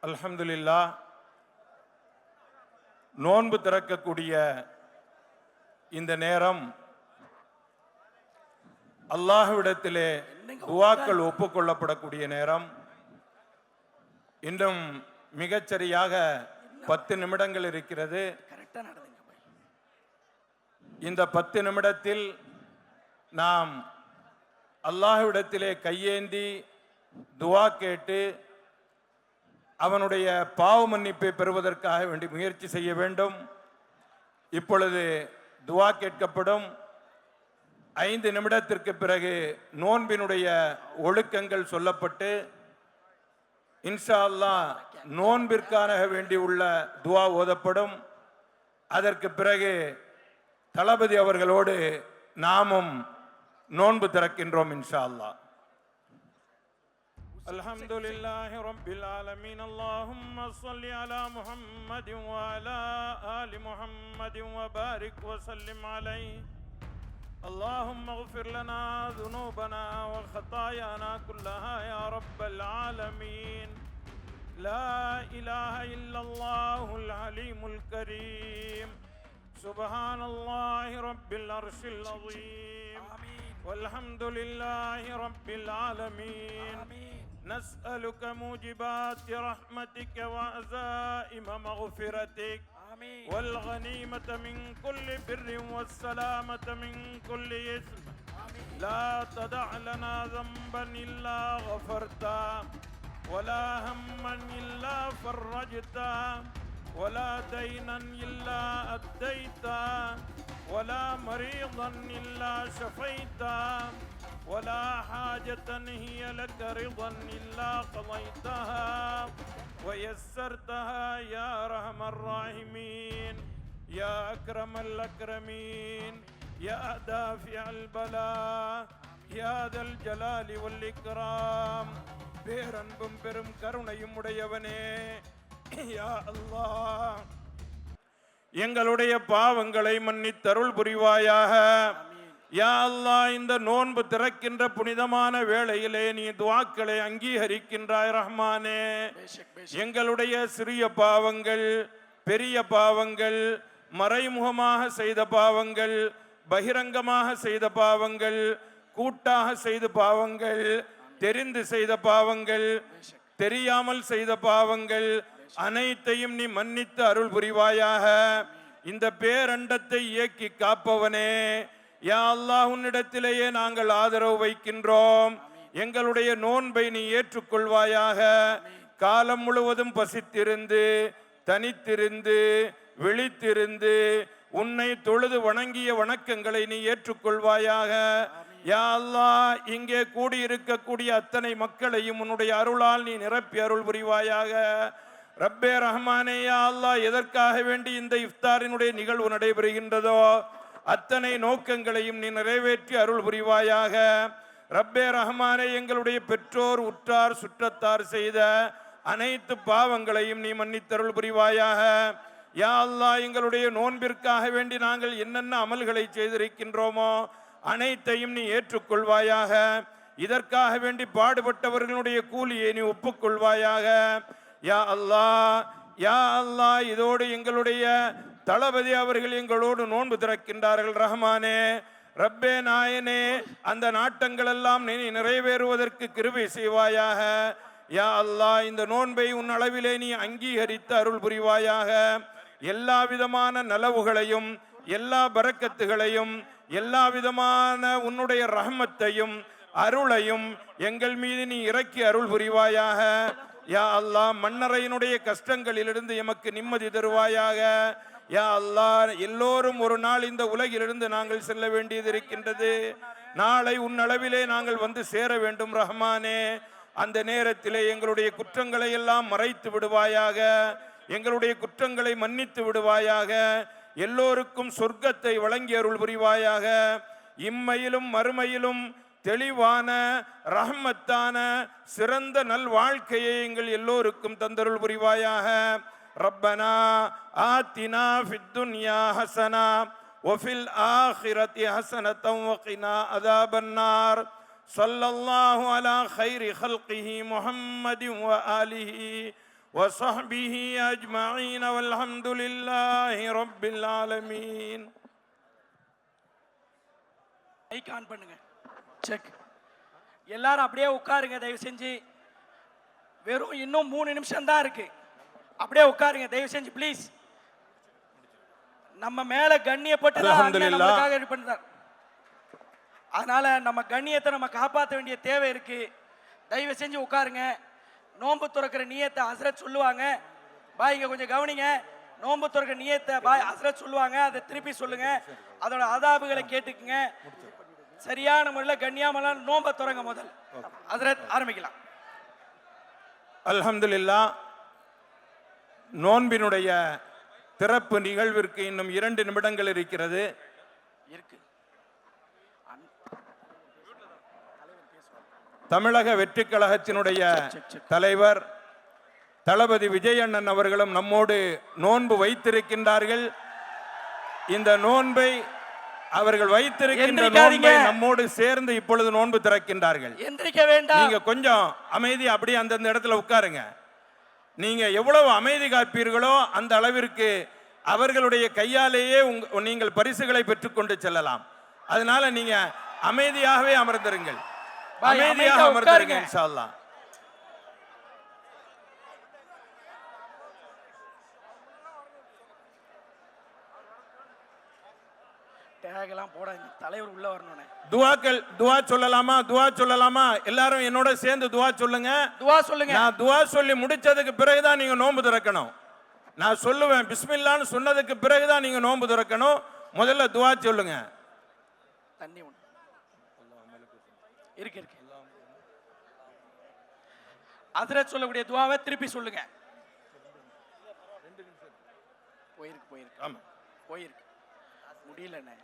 அல்ஹம்துலில்லாஹ். நோன்பு திறக்கக்கூடிய இந்த நேரம் அல்லாஹ்விடத்திலே துஆக்கள் ஒப்புக்கொள்ளப்படக்கூடிய நேரம். இன்னும் மிகச்சரியாக 10 நிமிடங்கள் இருக்கிறது. இந்த 10 நிமிடத்தில் நாம் அல்லாஹ்விடத்திலே கையேந்தி துஆ கேட்டு அவனுடைய பாவ மன்னிப்பை பெறுவதற்காக வேண்டி முயற்சி செய்ய வேண்டும். இப்பொழுது துஆ கேட்கப்படும். 5 நிமிடத்திற்கு பிறகு நோன்பினுடைய ஒழுக்கங்கள் சொல்லப்பட்டு இன்ஷா அல்லாஹ் நோன்பிற்காக வேண்டி உள்ள துஆ ஓதப்படும். அதற்கு பிறகு தளபதி அவர்களோடு நாமும் நோன்பு திறக்கின்றோம் இன்ஷா அல்லாஹ். அல்ஹம்துலில்லாஹி ரப்பில் ஆலமீன். அல்லாஹும்ம ஸல்லி அலா முஹம்மதின் வ அலா ஆலி முஹம்மதின் வ பாரிக் வ ஸல்லிம் அலைஹி. اللهم اغفر لنا ذنوبنا وخطايانا كلها يا رب العالمين. لا إله إلا الله العليم الكريم. سبحان الله رب العرش العظيم. والحمد لله رب العالمين. نسألك موجبات رحمتك وعزائم مغفرتك والغنيمة من كل بر والسلامة من كل إثم. لا تدع لنا ذنبا إلا غفرته ولا هما إلا فرجته ولا دينا إلا أديته ولا مريضا إلا شفيته ولا حاجة هي لك رضا إلا قضيتها ويسرتها يا أرحم الراحمين يا أكرم الأكرمين يا دافع البلاء يا ذا الجلال والإكرام. பேரன்பும் பெரும் கருணையும் உடையவனே யா அல்லாஹ், எங்களுடைய பாவங்களை மன்னித்தருள் புரிவாயாக. யா அல்லாஹ், இந்த நோன்பு திறக்கின்ற புனிதமான வேளையிலே நீ துஆக்களை அங்கீகரிக்கின்றாய் ரஹ்மானே. எங்களுடைய சிறிய பாவங்கள், பெரிய பாவங்கள், மறைமுகமாக செய்த பாவங்கள், பகிரங்கமாக செய்த பாவங்கள், கூட்டாக செய்த பாவங்கள், தெரிந்து செய்த பாவங்கள், தெரியாமல் செய்த பாவங்கள் அனைத்தையும் நீ மன்னித்து அருள் புரிவாயாக. இந்த பேரண்டத்தை இயக்கி காப்பவனே யா அல்லாஹ், உன்னிடத்திலேயே நாங்கள் ஆதரவு வைக்கின்றோம். எங்களுடைய நோன்பை நீ ஏற்றுக்கொள்வாயாக. காலம் முழுவதும் பசித்திருந்து, தனித்திருந்து, விழித்திருந்து உன்னை தொழுது வணங்கிய வணக்கங்களை நீ ஏற்றுக்கொள்வாயாக. யா அல்லாஹ், இங்கே கூடியிருக்கக்கூடிய அத்தனை மக்களையும் உன்னுடைய அருளால் நீ நிரப்பி அருள் புரிவாயாக. ரப்பே ரஹ்மானே, யா அல்லாஹ், எதற்காக வேண்டி இந்த இஃப்தாரினுடைய நிகழ்வு நடைபெறுகின்றதோ அத்தனை நோக்கங்களையும் நீ நிறைவேற்றி அருள் புரிவாயாக. ரப்பே ரஹ்மானே, எங்களுடைய பெற்றோர், உற்றார், சுற்றத்தார் செய்த அனைத்து பாவங்களையும் நீ மன்னித்தருள் புரிவாயாக. யா அல்லாஹ், எங்களுடைய நோன்பிற்காக வேண்டி நாங்கள் என்னென்ன அமல்களை செய்திருக்கின்றோமோ அனைத்தையும் நீ ஏற்றுக்கொள்வாயாக. இதற்காக வேண்டி பாடுபட்டவர்களுடைய கூலியை நீ ஒப்புக்கொள்வாயாக. யா அல்லாஹ், யா அல்லாஹ், இதோடு எங்களுடைய தளபதி அவர்கள் எங்களோடு நோன்பு திறக்கின்றார்கள் ரஹ்மானே. ரப்பே நாயனே, அந்த நாட்டங்கள் எல்லாம் நீ நிறைவேறுவதற்கு கிருபை செய்வாயாக. யா அல்லாஹ், இந்த நோன்பை உன் அளவிலே நீ அங்கீகரித்து அருள் புரிவாயாக. எல்லா விதமான நலவுகளையும், எல்லா பரக்கத்துகளையும், எல்லா விதமான உன்னுடைய ரஹ்மத்தையும் அருளையும் எங்கள் மீது நீ இறக்கி அருள் புரிவாயாக. யா அல்லாஹ், மன்னரையினுடைய கஷ்டங்களிலிருந்து எமக்கு நிம்மதி தருவாயாக. யா அல்லாஹ், எல்லோரும் ஒரு நாள் இந்த உலகிலிருந்து நாங்கள் செல்ல வேண்டியது இருக்கின்றது. நாளை உன் அளவிலே நாங்கள் வந்து சேர வேண்டும் ரஹ்மானே. அந்த நேரத்திலே எங்களுடைய குற்றங்களை எல்லாம் மறைத்து விடுவாயாக. எங்களுடைய குற்றங்களை மன்னித்து விடுவாயாக. எல்லோருக்கும் சொர்க்கத்தை வழங்கி அருள் புரிவாயாக. இம்மையிலும் மறுமையிலும் தெளிவான ரஹ்மத்தான சிறந்த நல் வாழ்க்கையை எங்கள் எல்லோருக்கும் தந்தருள் புரிவாயாக. ரப்பனா ஆத்தினா ஃபித் துன்யா ஹஸனா வஃபில் ஆখিরাতি ஹஸனத்தன் வகினா அஸாபன்னார். ஸல்லல்லாஹு அலா கைரி ஹல்கிஹி முஹம்மதின் வ ஆலிஹி وصحبه أجمعين والحمد لله رب العالمين. மைக் ஆன் பண்ணுங்க. செக். எல்லாரும் அப்படியே உட்காருங்க தயவு செஞ்சு. வெறும் இன்னும் 3 நிமிஷம் தான் இருக்கு. அப்படியே உட்காருங்க தயவு செஞ்சு ப்ளீஸ். நம்ம மேல கண்ணியப்பட்டு நமக்காக இது பண்றார். அதனால நம்ம கண்ணியத்தை நம்ம காப்பாற்ற வேண்டிய தேவை இருக்கு. தயவு செஞ்சு உட்காருங்க. நோன்பு துறக்கிற நியத்தை ஹஸ்ரத் சொல்லுவாங்க. பாய்ங்க கொஞ்சம் கவனிங்க. நோன்பு துறக்கிற நியத்தை பாய் ஹஸ்ரத் சொல்லுவாங்க. அதை திருப்பி சொல்லுங்க. அதோட ஆதாபுகளை கேட்டுக்குங்க. சரியான முறையில் கண்ணியமான நோன்பை துறங்க. முதல் ஹஸ்ரத் ஆரம்பிக்கலாம். அல்ஹம்துலில்லாஹ். நோன்பினுடைய திறப்பு நிகழ்விற்கு இன்னும் 2 நிமிடங்கள் இருக்கிறது. தமிழக வெற்றிக் கழகத்தினுடைய தலைவர் தளபதி விஜயண்ணன் அவர்களும் நம்மோடு நோன்பு வைத்திருக்கின்றார்கள். இந்த நோன்பை அவர்கள் வைத்திருக்கின்ற நோன்பை நம்மோடு சேர்ந்து இப்பொழுது நோன்பு திறக்கின்றார்கள். நீங்க கொஞ்சம் அமைதி அப்படியே அந்தந்த இடத்துல உட்காருங்க. நீங்க எவ்வளவு அமைதி காப்பீர்களோ அந்த அளவிற்கு அவர்களுடைய கையாலேயே நீங்கள் பரிசுகளை பெற்றுக்கொண்டு செல்லலாம். அதனால நீங்க அமைதியாகவே அமர்ந்திருங்கள். அமைதியாக அமர்ந்திருங்க இன்ஷா அல்லாஹ். தலைவர் உள்ள வரணும். துவா சொல்லலாமா? துவா சொல்லலாமா? எல்லாரும் என்னோட சேர்ந்து துவா சொல்லுங்க. துவா சொல்லுங்க. நான் துவா சொல்லி முடிச்சதுக்கு பிறகுதான் நீங்க நோன்பு திறக்கணும். நான் சொல்லுவேன் பிஸ்மில்லான்னு சொன்னதுக்கு பிறகுதான் நீங்க நோன்பு திறக்கணும். முதல்ல துவா சொல்லுங்க. தண்ணி இருக்கு. ஹஸ்ரத் சொல்லக்கூடிய துவாவை திருப்பி சொல்லுங்க. போயிருக்கு. ஆமா போயிருக்கு. முடியலண்ணே.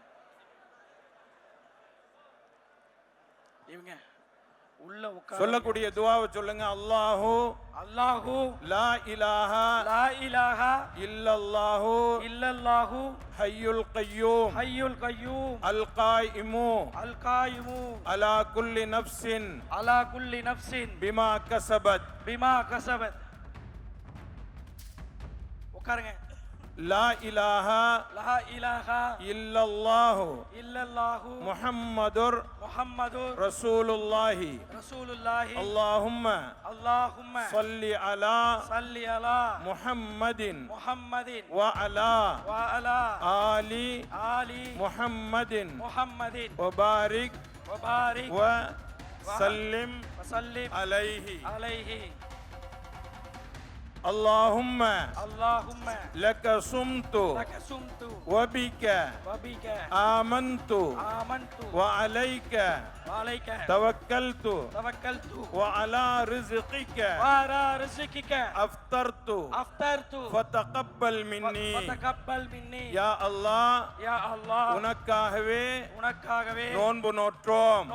இவங்க உள்ள உட்கார சொல்லக்கூடிய துவாவை சொல்லுங்க. அல்லாஹு அல்லாஹு லா இலாஹா லா இலாஹா இல்லல்லாஹு இல்லல்லாஹு ஹய்யுல் கய்யூம் ஹய்யுல் கய்யூம் அல் காயிமு அலா குல்லி நஃப்ஸின் பிமா கஸபத். உட்காருங்க. லா இலாஹா இல்லல்லாஹு முஹம்மதுர் ரசூலுல்லாஹி அல்லாஹும்ம ஸல்லி அலா முஹம்மதின் வ அலா ஆலி முஹம்மதின் வ பாரிக் வ சல்லிம் அலைஹி. اللهم لك صمت وبك آمنت وعليك توكلت وعلى رزقك أفطرت فتقبل مني يا الله. உனக்காகவே நோன்பு நோற்றோம்.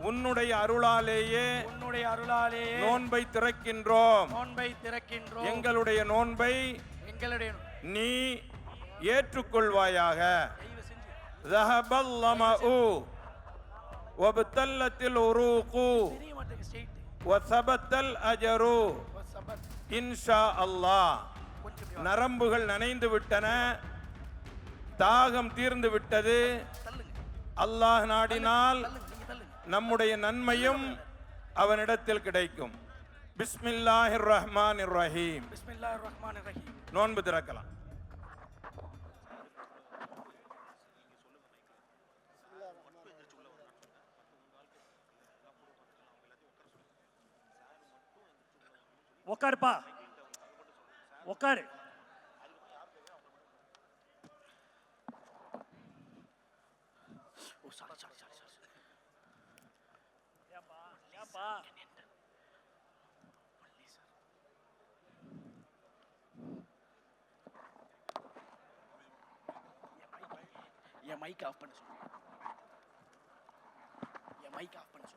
உன்னுடைய அருளாலேயே நோன்பை திறக்கின்றோம். எங்களுடைய நோன்பை நீ ஏற்றுக்கொள்வாயாக. ذهبல் லமஉ வபத்தல்லத்தில் உரூகு வஸபத்தல் அஜரு இன்ஷா அல்லாஹ். நரம்புகள் நனைந்து விட்டன, தாகம் தீர்ந்து விட்டது. அல்லாஹ் நாடினால் நம்முடைய நன்மையும் அவனிடத்தில் கிடைக்கும். பிஸ்மில்லாஹிர் ரஹ்மானிர் ரஹீம். நோன்பு திறக்கலாம். உட்காருப்பா, உட்காரு. என் மைக் ஆஃப் பண்ண சொல்லு. என் மைக் ஆஃப் பண்ண சொல்லு.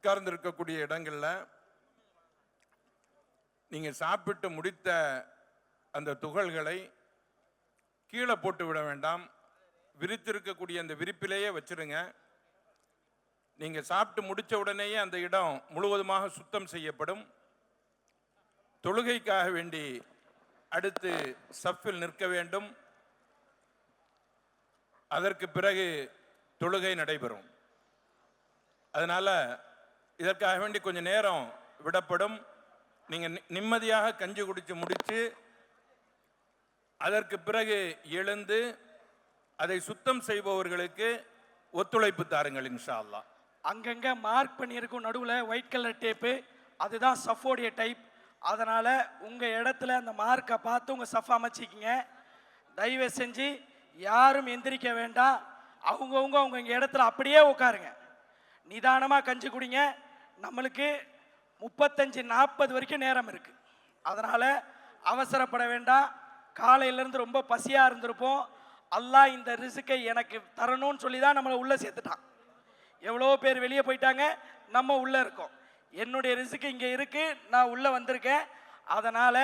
உட்கார்ந்து இருக்கக்கூடிய இடங்கள்ல நீங்க சாப்பிட்டு முடித்த அந்த துகள்களை கீழே போட்டு விட வேண்டாம். விரித்திருக்கக்கூடிய அந்த விரிப்பிலேயே வச்சிருங்க. நீங்க சாப்பிட்டு முடிச்ச உடனேயே அந்த இடம் முழுவதுமாக சுத்தம் செய்யப்படும். தொழுகைக்காக வேண்டி அடுத்து சஃபில் நிற்க வேண்டும். அதற்கு பிறகு தொழுகை நடைபெறும். அதனால இதற்காக வேண்டி கொஞ்சம் நேரம் விடப்படும். நீங்க நிம்மதியாக கஞ்சி குடிச்சு முடிச்சு அதற்கு பிறகு எழுந்து அதை சுத்தம் செய்பவர்களுக்கு ஒத்துழைப்பு தாருங்கள் இன்ஷா அல்லாஹ். அங்கங்க மார்க் பண்ணியிருக்கும் நடுவில் ஒயிட் கலர் டேப்பு, அதுதான் சஃபோடைய டைப். அதனால உங்க இடத்துல அந்த மார்க்கை பார்த்து உங்க சஃப் அமைச்சிக்கிங்க. தயவு செஞ்சு யாரும் எந்திரிக்க வேண்டாம். அவங்க இடத்துல அப்படியே உட்காருங்க. நிதானமா கஞ்சி குடிங்க. நம்மளுக்கு 35-40 வரைக்கும் நேரம் இருக்கு. அதனால அவசரப்பட வேண்டாம். காலையிலேருந்து ரொம்ப பசியா இருந்திருப்போம். அல்லாஹ் இந்த ரிஸ்கை எனக்கு தரணும்னு சொல்லி தான் நம்மளை உள்ள சேர்த்துட்டான். எவ்வளோ பேர் வெளியே போயிட்டாங்க, நம்ம உள்ள இருக்கோம். என்னுடைய ரிஸ்க் இங்கே இருக்கு, நான் உள்ள வந்திருக்கேன். அதனால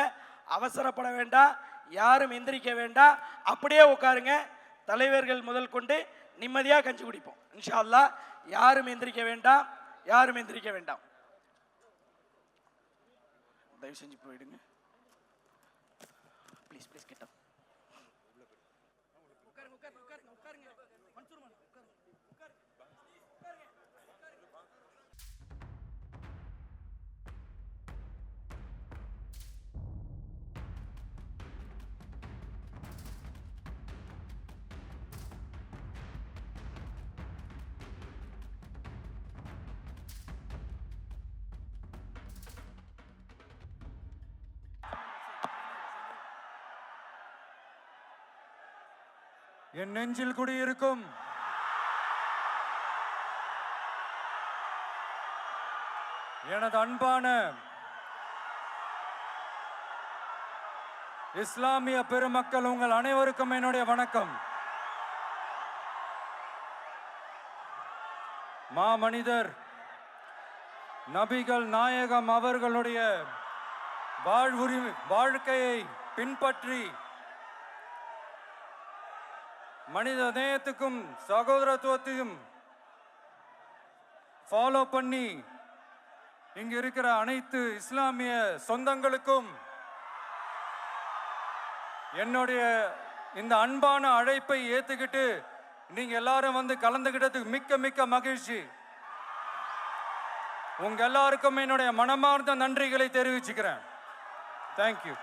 அவசரப்பட வேண்டாம், யாரும் எந்திரிக்க வேண்டாம், அப்படியே உட்காருங்க. தலைவர்கள் முதல் கொண்டு நிம்மதியாக கஞ்சி குடிப்போம் இன்ஷா அல்லாஹ். யாரும் எந்திரிக்க வேண்டாம், யாரும் எந்திரிக்க வேண்டாம். தயவு செஞ்சு போயிடுங்க. ப்ளீஸ் ப்ளீஸ் கெட்ட என் நெஞ்சில் குடியிருக்கும் எனது அன்பான இஸ்லாமிய பெருமக்கள், உங்கள் அனைவருக்கும் என்னுடைய வணக்கம். மாமனிதர் நபிகள் நாயகம் அவர்களுடைய வாழ்க்கையை பின்பற்றி மனித நேயத்துக்கும் சகோதரத்துவத்தையும் ஃபாலோ பண்ணி இங்க இருக்கிற அனைத்து இஸ்லாமிய சொந்தங்களுக்கும் என்னுடைய இந்த அன்பான அழைப்பை ஏத்துக்கிட்டு நீங்க எல்லாரும் வந்து கலந்துகிட்டதுக்கு மிக்க மிக்க மகிழ்ச்சி. உங்க எல்லாருக்கும் என்னுடைய மனமார்ந்த நன்றிகளை தெரிவிச்சுக்கிறேன். தேங்க்யூ.